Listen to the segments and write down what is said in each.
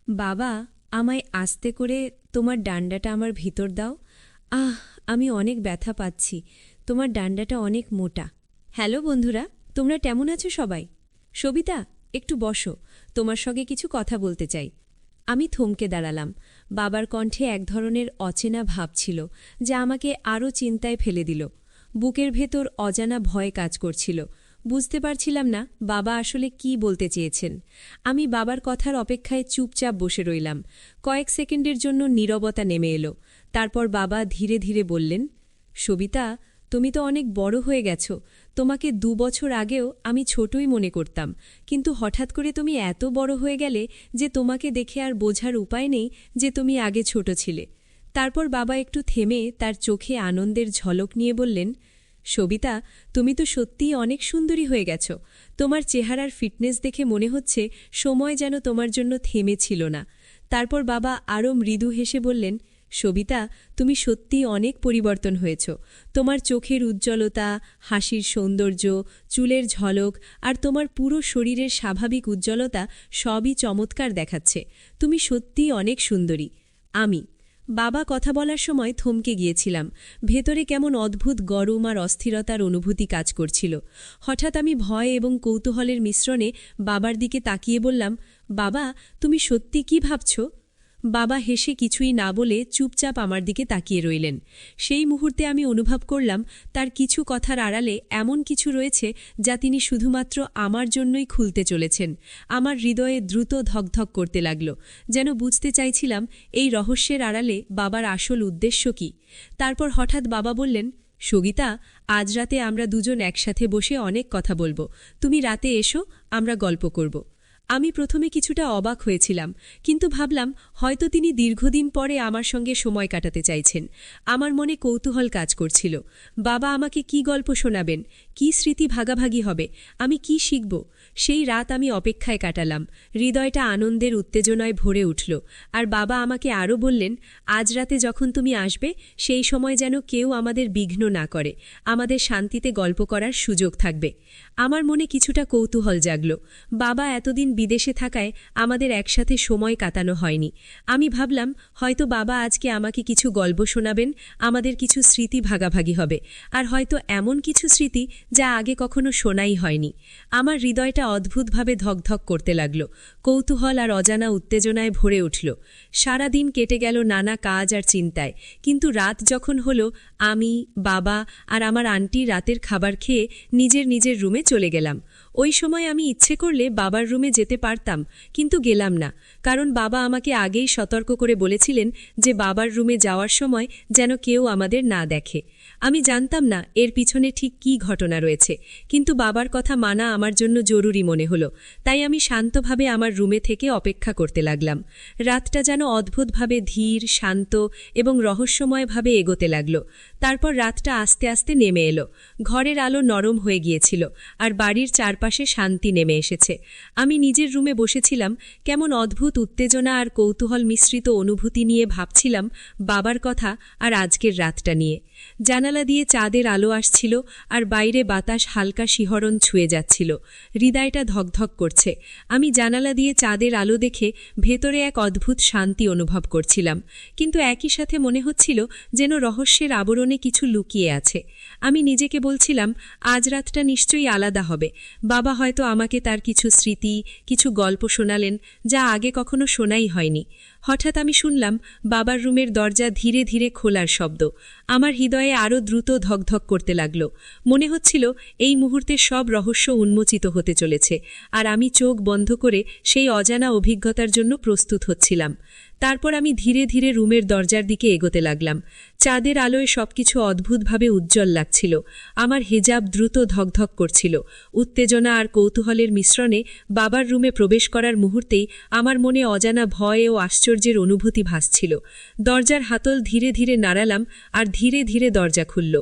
বাবা, আমায় আস্তে করে তোমার ডান্ডাটা আমার ভিতর দাও। আহ, আমি অনেক ব্যথা পাচ্ছি। তোমার ডান্ডাটা অনেক মোটা। হ্যালো বন্ধুরা, তোমরা কেমন আছো সবাই? সবিতা, একটু বসো, তোমার সঙ্গে কিছু কথা বলতে চাই। আমি থমকে দাঁড়ালাম। বাবার কণ্ঠে এক ধরনের অচেনা ভাব ছিল, যা আমাকে আরও চিন্তায় ফেলে দিল। বুকের ভেতর অজানা ভয় কাজ করছিল। বুঝতে পারছিলাম না বাবা আসলে কি বলতে চেয়েছেন। আমি বাবার কথার অপেক্ষায় চুপচাপ বসে রইলাম। কয়েক সেকেন্ডের জন্য নীরবতা নেমে এলো। তারপর বাবা ধীরে ধীরে বললেন, সবিতা, তুমি তো অনেক বড় হয়ে গেছ। তোমাকে ২ বছর আগেও আমি ছোটই মনে করতাম, কিন্তু হঠাৎ করে তুমি এত বড় হয়ে গেলে যে তোমাকে দেখে আর বোঝার উপায় নেই যে তুমি আগে ছোট ছিলে। তারপর বাবা একটু থেমে তার চোখে আনন্দের ঝলক নিয়ে বললেন, সবিতা, তুমি তো সত্যিই অনেক সুন্দরী হয়ে গেছ। তোমার চেহারার ফিটনেস দেখে মনে হচ্ছে সময় যেন তোমার জন্য থেমে ছিল না। তারপর বাবা আরও মৃদু হেসে বললেন, সবিতা, তুমি সত্যিই অনেক পরিবর্তন হয়েছ। তোমার চোখের উজ্জ্বলতা, হাসির সৌন্দর্য, চুলের ঝলক আর তোমার পুরো শরীরের স্বাভাবিক উজ্জ্বলতা সবই চমৎকার দেখাচ্ছে। তুমি সত্যিই অনেক সুন্দরী। আমি বাবা কথা বলার সময় থমকে গিয়েছিলাম। ভেতরে কেমন অদ্ভুত গরম আর অস্থিরতার অনুভূতি কাজ করছিল। হঠাৎ আমি ভয় এবং কৌতূহলের মিশ্রণে বাবার দিকে তাকিয়ে বললাম, বাবা, তুমি সত্যি কি ভাবছ? বাবা হেসে কিছুই না বলে চুপচাপ আমার দিকে তাকিয়ে রইলেন। সেই মুহূর্তে আমি অনুভব করলাম তার কিছু কথার আড়ালে এমন কিছু রয়েছে যা তিনি শুধুমাত্র আমার জন্যই খুলতে চলেছেন। আমার হৃদয়ে দ্রুত ধকধক করতে লাগল, যেন বুঝতে চাইছিলাম এই রহস্যের আড়ালে বাবার আসল উদ্দেশ্য কী। তারপর হঠাৎ বাবা বললেন, সগীতা, আজ রাতে আমরা দুজন একসাথে বসে অনেক কথা বলবো। তুমি রাতে এসো, আমরা গল্প করব। আমি প্রথমে কিছুটা অবাক হয়েছিলাম, কিন্তু ভাবলাম হয়তো তিনি দীর্ঘদিন পরে আমার সঙ্গে সময় কাটাতে চাইছেন। আমার মনে কৌতূহল কাজ করছিল। বাবা আমাকে কি গল্প শোনাবেন, কি স্মৃতি ভাগাভাগি হবে, আমি কি শিখব? সেই রাত আমি অপেক্ষায় কাটালাম। হৃদয়টা আনন্দের উত্তেজনায় ভরে উঠল। আর বাবা আমাকে আরও বললেন, আজ রাতে যখন তুমি আসবে সেই সময় যেন কেউ আমাদের বিঘ্ন না করে। আমাদের শান্তিতে গল্প করার সুযোগ থাকবে। আমার মনে কিছুটা কৌতূহল জাগল। বাবা এতদিন বিদেশে থাকায় আমাদের একসাথে সময় কাটানো হয়নি। আমি ভাবলাম হয়তো বাবা আজকে আমাকে কিছু গল্প শোনাবেন, আমাদের কিছু স্মৃতি ভাগাভাগি হবে, আর হয়তো এমন কিছু স্মৃতি যা আগে কখনো শোনাই হয়নি। আমার হৃদয়টা অদ্ভুতভাবে ধকধক করতে লাগল। কৌতূহল আর অজানা উত্তেজনায় ভরে উঠল। সারা দিন কেটে গেল নানা কাজ আর চিন্তায়, কিন্তু রাত যখন হলো, আমি, বাবা আর আমার আন্টি রাতের খাবার খেয়ে নিজের নিজের রুমে চলে গেলাম। ওই সময় আমি ইচ্ছে করলে বাবার রুমে যেতে পারতাম, কিন্তু গেলাম না, কারণ বাবা আমাকে আগেই সতর্ক করে বলেছিলেন যে বাবার রুমে যাওয়ার সময় যেন কেউ আমাদের না দেখে। আমি জানতাম না এর পিছনে ঠিক কী ঘটনা রয়েছে, কিন্তু বাবার কথা মানা আমার জন্য জরুরি মনে হলো। তাই আমি শান্তভাবে আমার রুমে থেকে অপেক্ষা করতে লাগলাম। রাতটা যেন অদ্ভুতভাবে ধীর, শান্ত এবং রহস্যময়ভাবে এগোতে লাগল। তারপর রাতটা আস্তে আস্তে নেমে এলো। ঘরের আলো নরম হয়ে গিয়েছিল, আর বাড়ির চারপাশে শান্তি নেমে এসেছে। আমি নিজের রুমে বসেছিলাম, কেমন অদ্ভুত উত্তেজনা আর কৌতূহল মিশ্রিত অনুভূতি নিয়ে ভাবছিলাম বাবার কথা আর আজকের রাতটা নিয়ে। জানালা দিয়ে চাঁদের আলো আসছিল, আর বাইরে বাতাস হালকা শিহরণ ছুঁয়ে যাচ্ছিল। হৃদয়টা ধকধক করছে। আমি জানালা দিয়ে চাঁদের আলো দেখে ভেতরে এক অদ্ভুত শান্তি অনুভব করছিলাম, কিন্তু একই সাথে মনে হচ্ছিল যেন রহস্যের আবরণে কিছু লুকিয়ে আছে। আমি নিজেকে বলছিলাম, আজ রাতটা নিশ্চয়ই আলাদা হবে। বাবা হয়তো আমাকে তার কিছু স্মৃতি, কিছু গল্প শোনালেন যা আগে কখনো শোনাই হয়নি। হঠাৎ আমি শুনলাম বাবার রুমের দরজা ধীরে ধীরে খোলার শব্দ। আমার হৃদয়ে আরও দ্রুত ধকধক করতে লাগল। মনে হচ্ছিল এই মুহূর্তে সব রহস্য উন্মোচিত হতে চলেছে, আর আমি চোখ বন্ধ করে সেই অজানা অভিজ্ঞতার জন্য প্রস্তুত হচ্ছিলাম। তারপর আমি ধীরে ধীরে রুমের দরজার দিকে এগোতে লাগলাম। চাঁদের আলোয় সবকিছু অদ্ভুতভাবে উজ্জ্বল লাগছিল। আমার হেজাব দ্রুত ধকধক করছিল। উত্তেজনা আর কৌতূহলের মিশ্রণে বাবার রুমে প্রবেশ করার মুহূর্তেই আমার মনে অজানা ভয় ও আশ্চর্যের অনুভূতি ভাসছিল। দরজার হাতল ধীরে ধীরে নাড়ালাম, আর ধীরে ধীরে দরজা খুলল।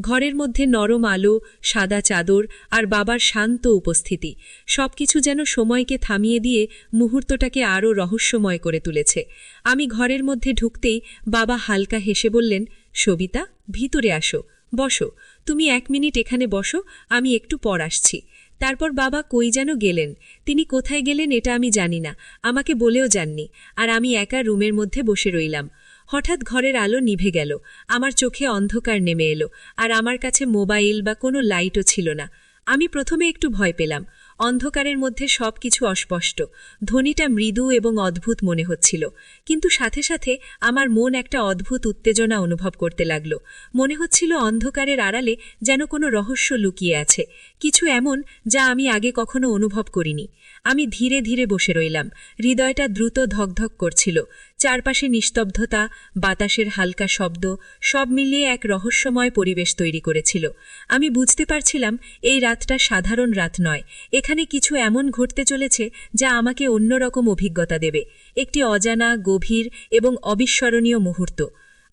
ঘরের মধ্যে নরম আলো, সাদা চাদর আর বাবার শান্ত উপস্থিতি সবকিছু যেন সময়কে থামিয়ে দিয়ে মুহূর্তটাকে আরও রহস্যময় করে তুলেছে। আমি ঘরের মধ্যে ঢুকতেই বাবা হালকা হেসে বললেন, সবিতা, ভিতরে আসো, বসো। তুমি 1 মিনিট এখানে বসো, আমি একটু পর আসছি। তারপর বাবা কই যেন গেলেন। তিনি কোথায় গেলেন এটা আমি জানি না, আমাকে বলেও যাননি। আর আমি একা রুমের মধ্যে বসে রইলাম। হঠাৎ ঘরের আলো নিভে গেল, আমার চোখে অন্ধকার নেমে এলো, আর আমার কাছে মোবাইল বা কোনো লাইটও ছিল না। আমি প্রথমে একটু ভয় পেলাম। অন্ধকারের মধ্যে সবকিছু অস্পষ্ট, ধ্বনিটা মৃদু এবং অদ্ভুত মনে হচ্ছিল। কিন্তু সাথে সাথে আমার মন একটা অদ্ভুত উত্তেজনা অনুভব করতে লাগল। মনে হচ্ছিল অন্ধকারের আড়ালে যেন কোনো রহস্য লুকিয়ে আছে, কিছু এমন যা আমি আগে কখনো অনুভব করিনি। আমি ধীরে ধীরে বসে রইলাম, হৃদয়টা দ্রুত ধকধক করছিল। চারপাশে নিস্তব্ধতা, বাতাসের হালকা শব্দ, সব মিলিয়ে এক রহস্যময় পরিবেশ তৈরি করেছিল। আমি বুঝতে পারছিলাম এই রাতটা সাধারণ রাত নয়, এখানে কিছু এমন ঘটতে চলেছে যা আমাকে অন্যরকম অভিজ্ঞতা দেবে, একটি অজানা, গভীর এবং অবিস্মরণীয় মুহূর্ত।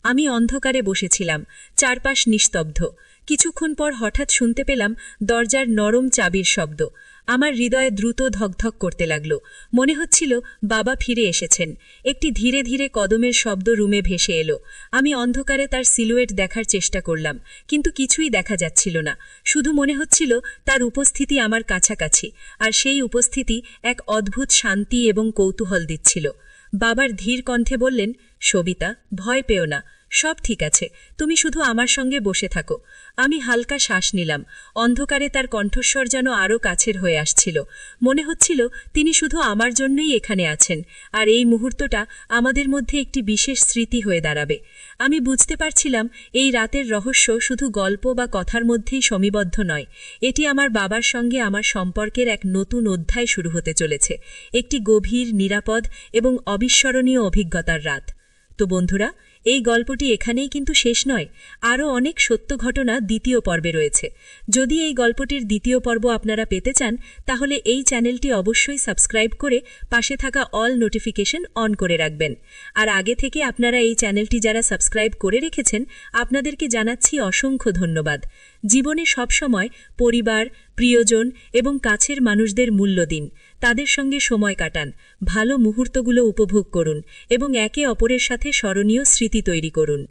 আমি অন্ধকারে বসেছিলাম, চারপাশ নিস্তব্ধ। কিছুক্ষণ পর হঠাৎ শুনতে পেলাম দরজার নরম চাবির শব্দ। আমার হৃদয়ে দ্রুত ধকধক করতে লাগল। মনে হচ্ছিল বাবা ফিরে এসেছেন। একটি ধীরে ধীরে কদমের শব্দ রুমে ভেসে এলো। আমি অন্ধকারে তার সিলুয়েট দেখার চেষ্টা করলাম, কিন্তু কিছুই দেখা যাচ্ছিল না। শুধু মনে হচ্ছিল তার উপস্থিতি আমার কাছাকাছি, আর সেই উপস্থিতি এক অদ্ভুত শান্তি এবং কৌতূহল দিচ্ছিল। বাবার ধীর কণ্ঠে বললেন, সবিতা, ভয় পেও না, সব ঠিক আছে, তুমি শুধু আমার সঙ্গে বসে থাকো। আমি হালকা শ্বাস নিলাম। অন্ধকারে তার কণ্ঠস্বর যেন আরও কাছের হয়ে আসছিল। মনে হচ্ছিল তিনি শুধু আমার জন্যই এখানে আছেন, আর এই মুহূর্তটা আমাদের মধ্যে একটি বিশেষ স্মৃতি হয়ে দাঁড়াবে। আমি বুঝতে পারছিলাম এই রাতের রহস্য শুধু গল্প বা কথার মধ্যেই সীমাবদ্ধ নয়, এটি আমার বাবার সঙ্গে আমার সম্পর্কের এক নতুন অধ্যায় শুরু হতে চলেছে, একটি গভীর, নিরাপদ এবং অবিস্মরণীয় অভিজ্ঞতার রাত। তো বন্ধুরা, এই গল্পটি এখানেই কিন্তু শেষ নয়, আরও অনেক সত্য ঘটনা দ্বিতীয় পর্বে রয়েছে। যদি এই গল্পটির দ্বিতীয় পর্ব আপনারা পেতে চান, তাহলে এই চ্যানেলটি অবশ্যই সাবস্ক্রাইব করে পাশে থাকা অল নোটিফিকেশন অন করে রাখবেন। আর আগে থেকে আপনারা এই চ্যানেলটি যারা সাবস্ক্রাইব করে রেখেছেন, আপনাদেরকে জানাচ্ছি অসংখ্য ধন্যবাদ। জীবনে সবসময় পরিবার, প্রিয়জন এবং কাছের মানুষদের মূল্য দিন, তাদের সঙ্গে সময় কাটান, ভালো মুহূর্তগুলো উপভোগ করুন এবং একে অপরের সাথে স্মরণীয় স্মৃতি তৈরি করুন।